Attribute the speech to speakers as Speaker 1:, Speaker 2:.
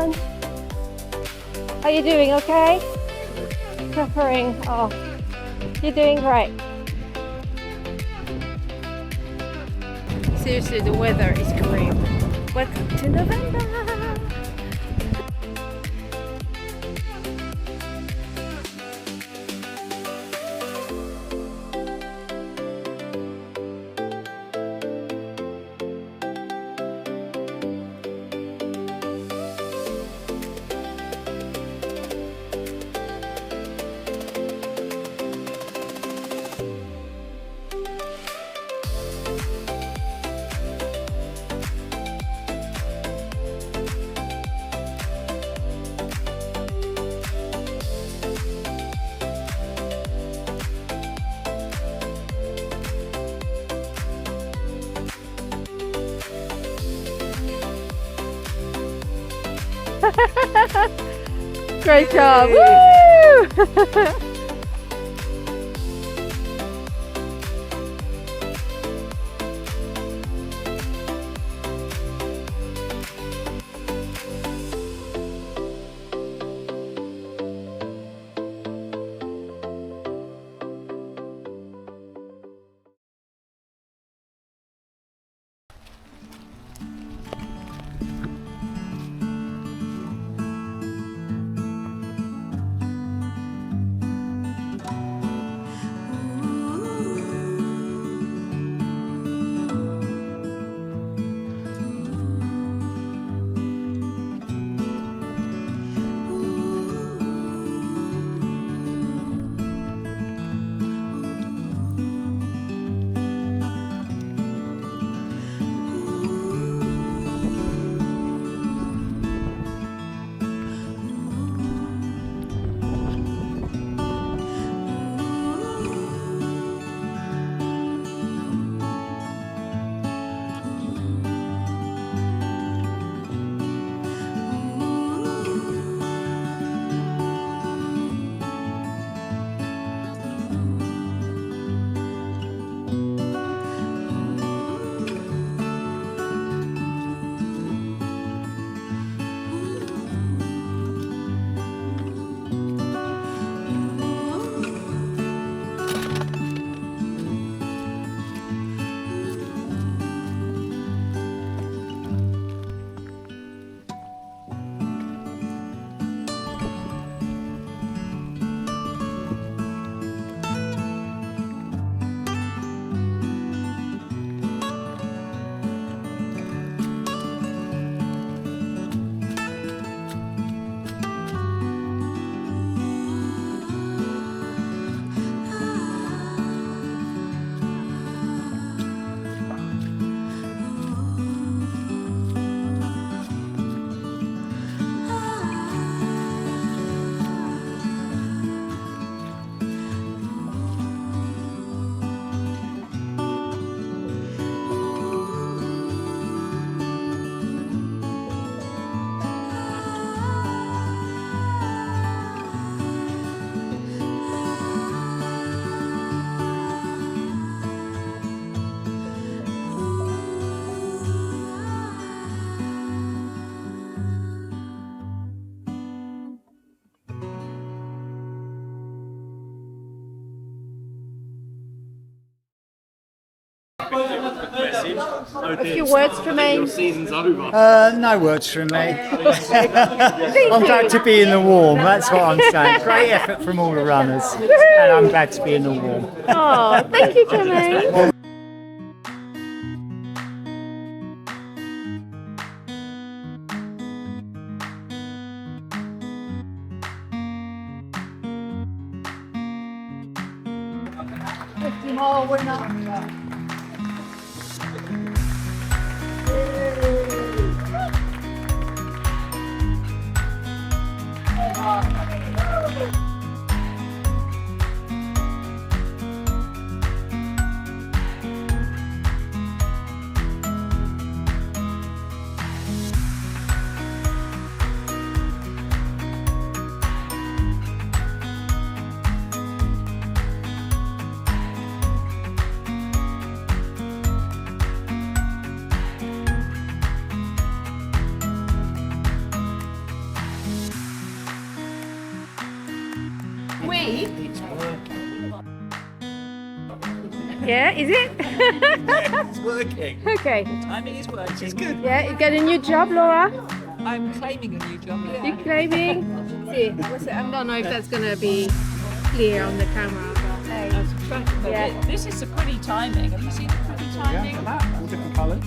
Speaker 1: everyone. How are you doing? Okay? Suffering. Oh, you're doing great. Seriously, the weather is grim. Welcome to November. Great job! Woo! A few words, Tremaine?
Speaker 2: Your season's over.
Speaker 3: No words from me. I'm glad to be in the warm, that's what I'm saying. Great effort from all the runners, and I'm glad to be in the warm.
Speaker 1: Oh, thank you, Tremaine.
Speaker 2: me.
Speaker 1: Yeah, is it?
Speaker 4: It's working.
Speaker 1: Okay.
Speaker 4: Timing is working. It's good.
Speaker 1: Yeah, you got a new job, Laura?
Speaker 2: I'm claiming a new job. Yeah.
Speaker 1: You claiming? See, what's it? I don't know if that's gonna be clear on the camera, but hey.
Speaker 2: I was trying to-
Speaker 1: Yeah.
Speaker 2: This is the pretty timing. Have you seen the pretty timing?
Speaker 3: All different colours.